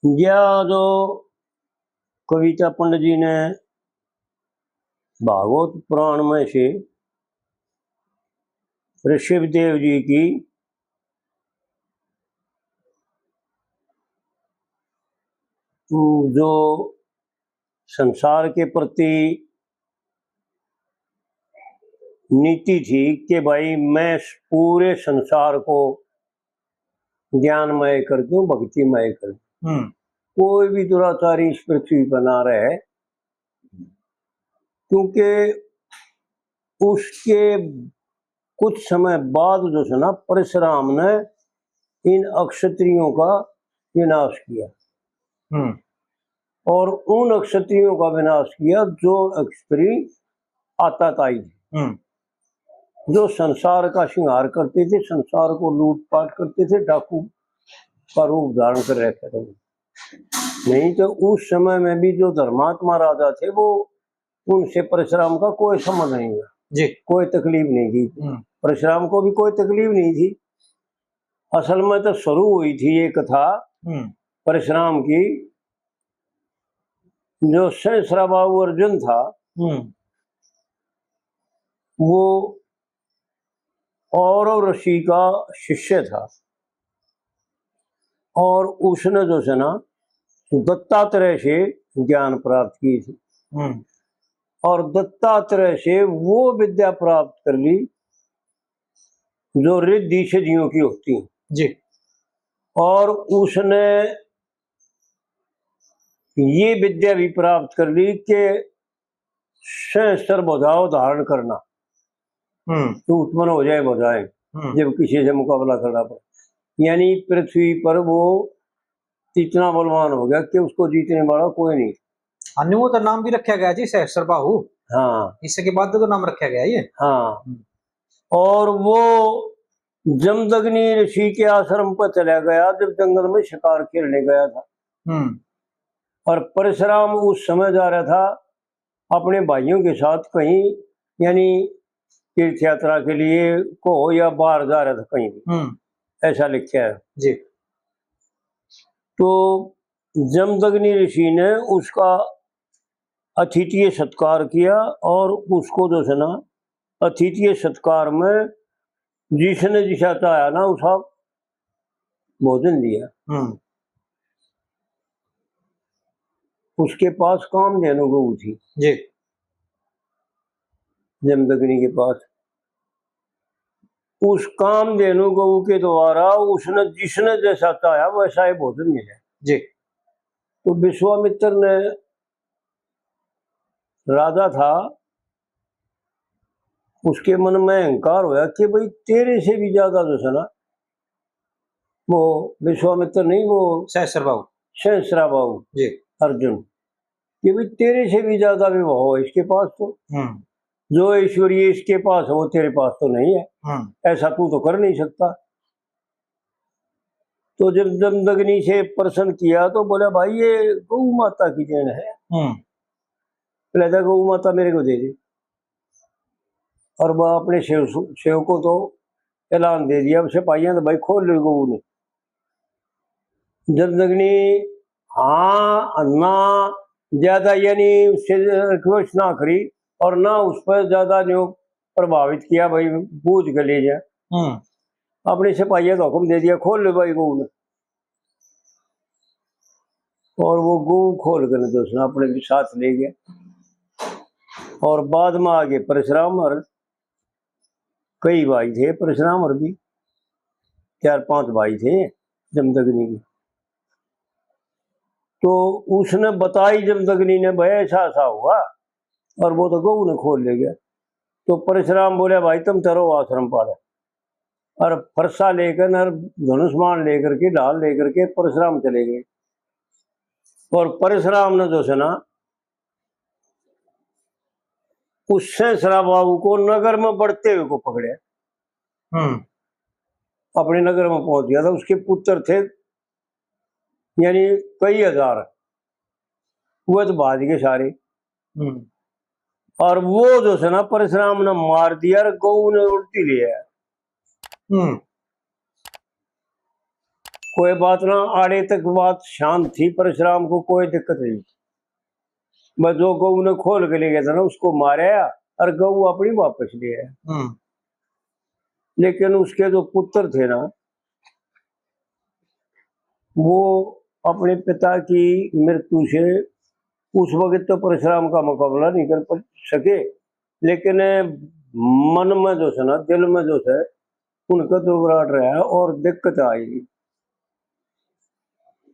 यह जो कविता पंडित जी ने भागवत पुराण में से ऋषभदेव जी की जो संसार के प्रति नीति थी कि भाई मैं पूरे संसार को ज्ञानमय कर दूं, भक्तिमय कर दूं, कोई भी दुराचारी इस पृथ्वी पर ना रहे, क्योंकि उसके कुछ समय बाद जो है ना परशुराम ने इन अक्षत्रियों का विनाश किया और उन अक्षत्रियों का विनाश किया जो अक्षत्री आताताई थे, जो संसार का श्रृंगार करते थे, संसार को लूटपाट करते थे, डाकू का रूप धारण कर रखे थे। नहीं तो उस समय में भी जो धर्मात्मा राजा थे वो उनसे परशुराम का कोई संबंध नहीं हुआ जी, कोई तकलीफ नहीं थी। परशुराम को भी कोई तकलीफ नहीं थी। असल में तो शुरू हुई थी ये कथा परशुराम की, जो सहस्राबाहु अर्जुन था वो औरव ऋषि का शिष्य था और उसने जो है ना दत्तात्रेय से ज्ञान प्राप्त की थी और दत्तात्रेय से वो विद्या प्राप्त कर ली जो रिद्धि सिद्धियों की होती है जी। और उसने ये विद्या भी प्राप्त कर ली कि सहस्त्र भुजाओं धारण करना, तो उत्पन्न हो जाए भुजाएं जब किसी से मुकाबला करना पड़े। यानी पृथ्वी पर वो इतना बलवान हो गया कि उसको जीतने वाला कोई नहीं। अन्य वो तो नाम भी रखा गया जी सहस्त्रबाहु। हाँ, इसके बाद तो नाम रखा गया ये। हाँ, और वो जमदग्नि ऋषि के आश्रम पर चला गया जब जंगल में शिकार खेलने गया था। और परशुराम उस समय जा रहा था अपने भाइयों के साथ कहीं, यानी तीर्थ यात्रा के लिए को या बाहर जा रहा था कहीं भी, ऐसा लिखा है जी। तो जमदग्नि ऋषि ने उसका अतिथि सत्कार किया और उसको जो है ना अतिथि सत्कार में जिसने जिसा चाहा ना उसका भोजन दिया। उसके पास कामधेनु गऊ थी जी, जमदग्नि के पास। उस कामधेनु गऊ के द्वारा उसने जिसने जैसा चाहा वैसा ही भोजन मिला जी। तो विश्वामित्र ने, राजा था, उसके मन में अहंकार होया कि भाई तेरे से भी ज्यादा जो है ना, वो विश्वामित्र नहीं, वो सहस्राबाहु जी अर्जुन, कि भाई तेरे से भी ज्यादा विवाह हो इसके पास, तो जो ऐश्वर्य इसके पास है वो तेरे पास तो नहीं है, ऐसा तू तो कर नहीं सकता। तो जब जमदग्नि से प्रश्न किया तो बोला भाई ये गौ माता की देन है, पहले गौ माता मेरे को दे दे। और वह अपने सेव को तो ऐलान दे दिया सिपाहियों तो भाई खोल लो गऊ ने। जमदग्नि हाँ ना ज्यादा यानी उससे रिक्वेस्ट ना करी और ना उस पर ज्यादा जो प्रभावित किया, भाई बूझ के ले जा। अपने सिपाहियों को हुक्म दे दिया खोल लो भाई गऊ ने। और वो गऊ खोल कर दोस्तों अपने भी साथ ले गया। और बाद में आगे परशुराम और कई भाई थे, परशुराम और भी 4-5 भाई थे जमदग्नि के। तो उसने बताई जमदग्नि ने भाई ऐसा ऐसा हुआ और वो तो गऊ ने खोल ले गया। तो परशुराम बोले भाई तुम चलो आश्रम पाले, और फरसा लेकर और धनुष्मान लेकर के ढाल लेकर के परशुराम चले गए। और परशुराम ने जो है ना उस सहस्राबाहु को नगर में बढ़ते हुए को पकड़े, अपने नगर में पहुंच गया था। उसके पुत्र थे यानी कई हजार, वो तो भाज गए सारे। और वो जो है ना परशुराम ने मार दिया और गऊ ने उल्टी लिया। कोई बात ना, आड़े तक बात शांत थी, परशुराम को कोई दिक्कत नहीं। बस जो गऊ ने खोल के ले गया था ना, उसको मारा और गऊ अपनी वापस ले आया। लेकिन उसके जो पुत्र थे ना, वो अपने पिता की मृत्यु से उस वक्त तो परशुराम का मुकाबला नहीं कर सके, लेकिन मन में जो है ना, दिल में जो है, उनका दुर्घट रहा और दिक्कत आएगी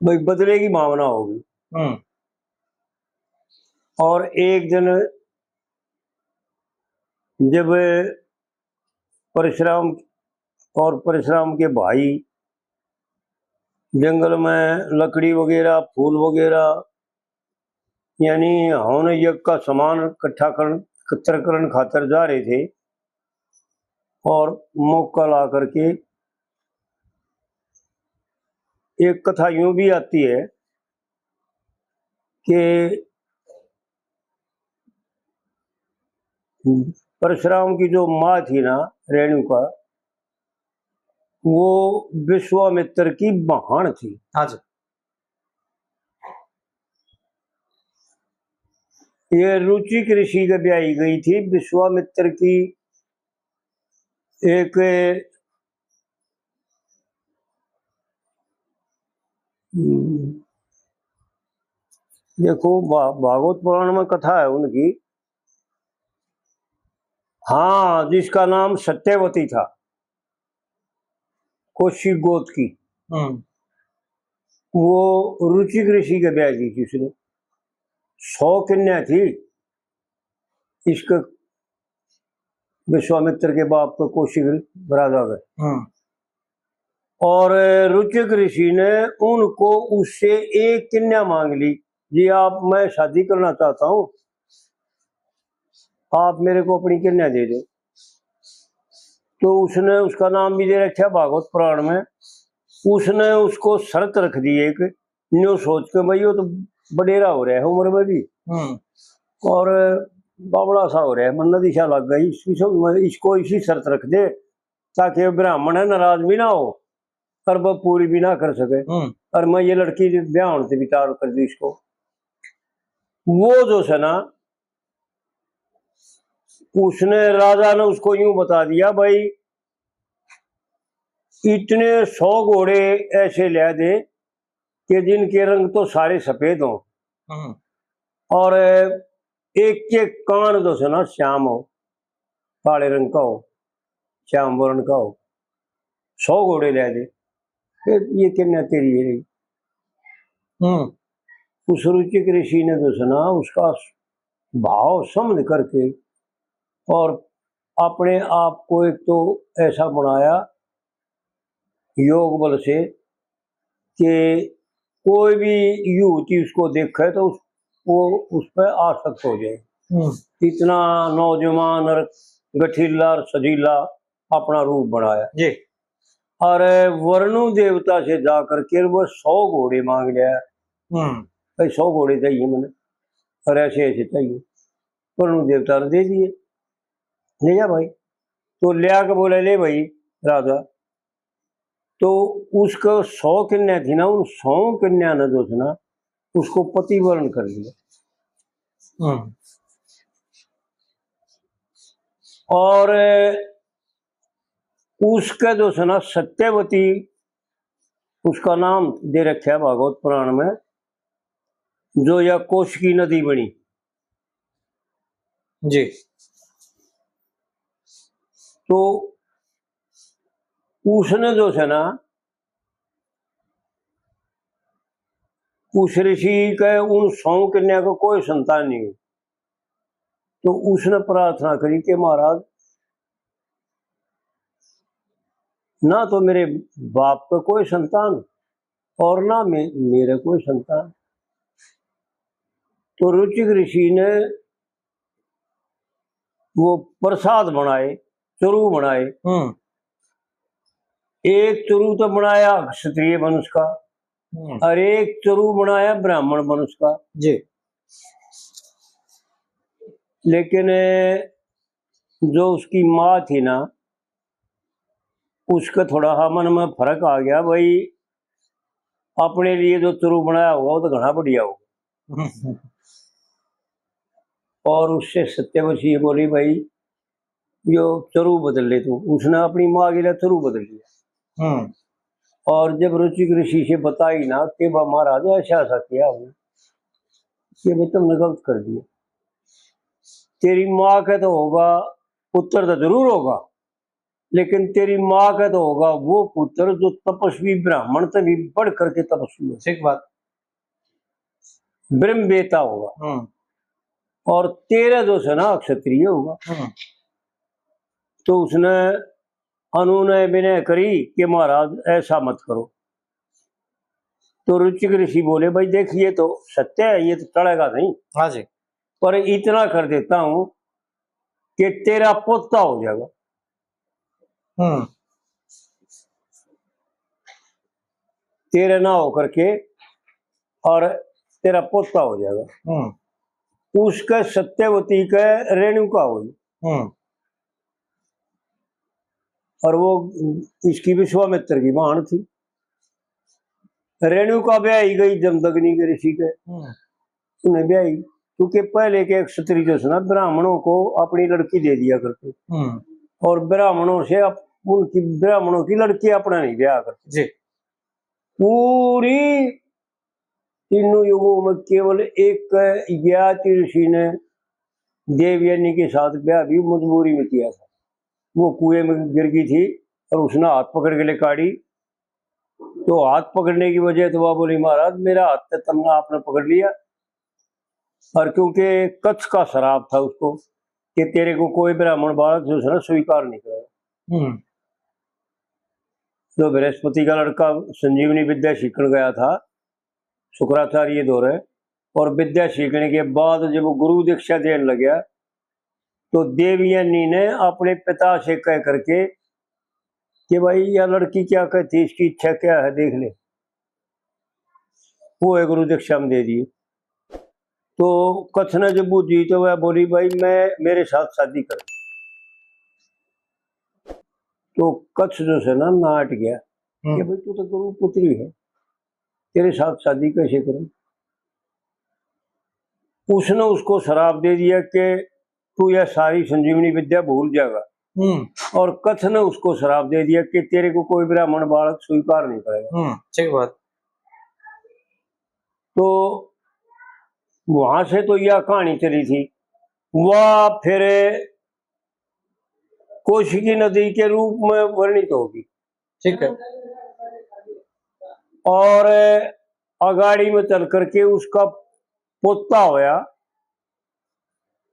भाई, बदले की भावना होगी। और एक दिन जब परशुराम और परशुराम के भाई जंगल में लकड़ी वगैरह, फूल वगैरह, यानी हवन यज्ञ का सामान इकट्ठा करने खातर जा रहे थे, और मौका ला करके एक कथा यूं भी आती है कि परशुराम की जो माँ थी ना, रेणुका, वो विश्वामित्र की बहन थी। हाँ जी। ये रुचिक ऋषि के ब्याही गई थी विश्वामित्र की एक देखो भागवत पुराण में कथा है उनकी, हाँ, जिसका नाम सत्यवती था, कौशिक गोत्र की। वो रुचिक ऋषि के ब्याह की थी उसने, 100 कन्या थी इसके विश्वामित्र के बाप को, कौशिक राजा का। और रुचिक ऋषि ने उनको उससे एक कन्या मांग ली, जी आप, मैं शादी करना चाहता हूं, आप मेरे को अपनी कन्या दे दो। तो उसने उसका नाम भी दे रखा भागवत पुराण में। उसने उसको शर्त रख दी एक, न्यू सोच के भाई वो तो बडेरा हो रहा है उम्र में भी, और बावड़ा सा हो रहा है, मन दिशा लग गई, इसको इसी शर्त रख दे ताकि ब्राह्मण है नाराज भी ना हो और वह पूरी भी ना कर सके, और मैं ये लड़की ब्याह होने से विचार कर दी इसको। वो जो है ना, उसने, राजा ने उसको यूं बता दिया, भाई इतने 100 घोड़े ऐसे ले दे कि जिनके रंग तो सारे सफेद हो, और एक एक कान जो है ना श्याम हो, काले रंग का हो, श्याम वर्ण का हो, 100 घोड़े ले दे, फिर ये कन्या तेरी है रही। उस रुचिक ऋषि ने जो है ना, उसका भाव समझ करके और अपने आप को एक तो ऐसा बनाया योग बल से कि कोई भी युवती उसको देखे तो वो उस पर आसक्त हो जाए। इतना नौजवान और गठीला और सजीला अपना रूप बनाया जी। और वरुण देवता से जाकर के वो 100 घोड़े मांग लिया, भाई 100 घोड़े चाहिए मैंने, और ऐसे ऐसे चाहिए। वरुण देवता ने दे दिए, ले जा भाई। तो लिया के बोले, ले भाई राजा। तो उसका 100 कन्या थी ना, उन 100 कन्या ने जो थी ना, उसको पति वर्ण कर लिया। और उसका जो है ना सत्यवती, उसका नाम दे रखा है भागवत पुराण में, जो यह कोश की नदी बनी जी। तो उसने जो है ना, उस ऋषि के उन 100 कन्या को कोई संतान नहीं हुई, तो उसने प्रार्थना करी कि महाराज, ना तो मेरे बाप का कोई संतान और ना मेरे कोई संतान। तो रुचिक ऋषि ने वो प्रसाद बनाए, चरु बनाए। एक चरु तो बनाया क्षत्रिय वंश का, और एक चरु बनाया ब्राह्मण वंश का जी। लेकिन जो उसकी माँ थी ना, उसका थोड़ा मन में फर्क आ गया, भाई अपने लिए जो चरु बनाया होगा वो तो घना बढ़िया होगा। और उससे सत्यवती बोली भाई यो चरु बदल ले तू। उसने अपनी माँ के लिए चरु बदल लिया। और जब रुचिक ऋषि से बताई ना कि महाराज ऐसा ऐसा किया हमने कि भाई तुमने गलत कर दिया, तेरी माँ का तो होगा पुत्र तो जरूर होगा, लेकिन तेरी माँ का तो होगा वो पुत्र जो तपस्वी ब्राह्मण से भी बढ़ करके तपस्वी हो, ठीक बात, ब्रह्म बेता होगा। और तेरा जो है ना क्षत्रिय होगा। तो उसने अनुनय विनय करी कि महाराज ऐसा मत करो। तो रुचिक ऋषि बोले भाई देखिए तो सत्य है, ये तो चलेगा नहीं। हाँ जी। पर इतना कर देता हूं कि तेरा पोता हो जाएगा। तेरे ना होकर के और तेरा पोता हो जाएगा। उसका सत्यवती का रेणुका हुई। और वो इसकी विश्वामित्र की बहन थी। रेणुका ब्याही गई जमदग्नि के ऋषि के, उन्हें ब्याही, क्योंकि पहले के क्षत्रिय जो ना ब्राह्मणों को अपनी लड़की दे दिया करते, और ब्राह्मणों से उनकी ब्राह्मणों की लड़की अपना नहीं ब्याह करते जी। पूरी तीनों युगों में केवल एक ज्ञाति ऋषि ने देवयानी के साथ ब्याह भी मजबूरी में किया था। वो कुएं में गिर गई थी और उसने हाथ पकड़ के ले काटी। तो हाथ पकड़ने की वजह तो वह बोली महाराज मेरा हाथ तुमने आपने पकड़ लिया। और क्योंकि कच्छ का शराब था उसको कि तेरे को कोई ब्राह्मण बालक जो है ना स्वीकार नहीं करेगा। तो बृहस्पति का लड़का संजीवनी विद्या सीखने गया था शुक्राचार्य दौरे, और विद्या सीखने के बाद जब वो गुरु दीक्षा देने लग गया तो देवयानी ने अपने पिता से कह करके कि भाई यह लड़की क्या कहती, इसकी इच्छा क्या है देख ले। वो है गुरु दीक्षा में दे दी। तो कच्छ ने जब बूझी तो वह बोली भाई मैं मेरे साथ शादी कर। तो कच्छ जो है ना नाट गया कि भाई तू तो गुरु पुत्री है, तेरे साथ शादी कैसे करूं। उसने उसको शराप दे दिया कि तू यह सारी संजीवनी विद्या भूल जाएगा। और कच्छ ने उसको शराप दे दिया कि तेरे को कोई ब्राह्मण बालक स्वीकार नहीं करेगा। ठीक बात। तो वहां से तो यह कहानी चली थी। वह फिर कौशिकी नदी के रूप में वर्णित होगी। ठीक है। और अगाड़ी में चल करके उसका पोता होया,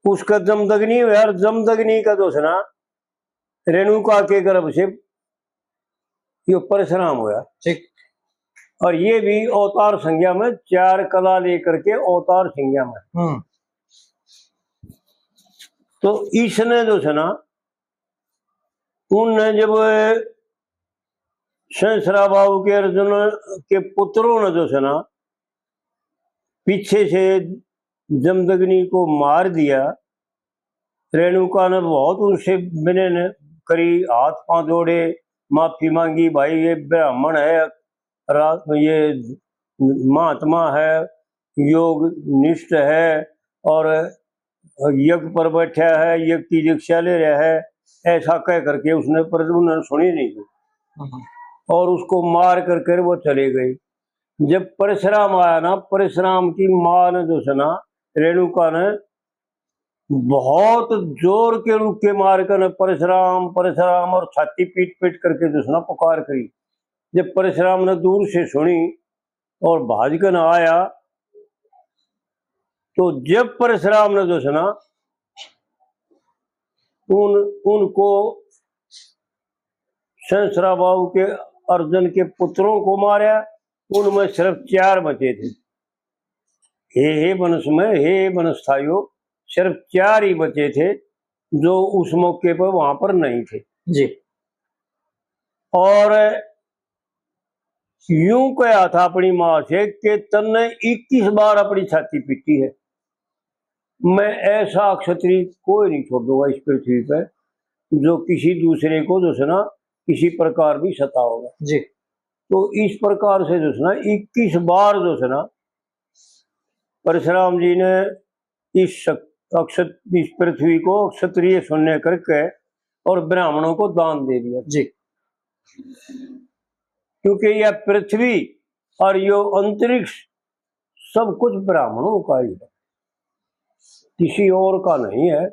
उसका जमदग्नि हुआ। और जमदग्नि का दोष ना रेणुका के गर्भ से ये परशुराम हुआ। ठीक। और ये भी अवतार संज्ञा में 4 कला लेकर के अवतार संज्ञा में। तो इसने जो है ना उनने जब सहस्रा बाबू के अर्जुन के पुत्रों ने जो है ना पीछे से जमदग्नि को मार दिया, रेणुका ने बहुत उनसे विनय करी, हाथ पांव जोड़े, माफी मांगी, भाई ये ब्राह्मण है, ये महात्मा है, योग निष्ठ है और यज्ञ पर बैठा है, यज्ञ की दीक्षा ले रहा है, ऐसा कह करके उसने पर उन्होंने सुनी नहीं थी और उसको मार करके वो चले गए। जब परशुराम आया ना, परशुराम की मां ने जो है ना रेणुका ने बहुत जोर के रूप के मार कर परशुराम परशुराम और छाती पीट पीट करके जो है ना पुकार करी। जब परशुराम ने दूर से सुनी और भाजकर आया तो जब परशुराम ने जो है ना उनको सहस्रा बाहु के अर्जुन के पुत्रों को मारा, उनमें सिर्फ 4 बचे थे। हे वंश में हे वनस्थाइयों, सिर्फ 4 ही बचे थे जो उस मौके पर वहां पर नहीं थे जी। और यूं कहा था अपनी मां से कि तन्ने 21 बार अपनी छाती पीटी है, मैं ऐसा क्षत्रिय कोई नहीं छोड़ दूंगा इस पृथ्वी पर जो किसी दूसरे को जो है ना किसी प्रकार भी सता होगा जी। तो इस प्रकार से जो है ना 21 बार जो है ना परशुराम जी ने इस पृथ्वी को क्षत्रिय शून्य करके और ब्राह्मणों को दान दे दिया जी। क्योंकि यह पृथ्वी और यो अंतरिक्ष सब कुछ ब्राह्मणों का ही है, किसी और का नहीं है।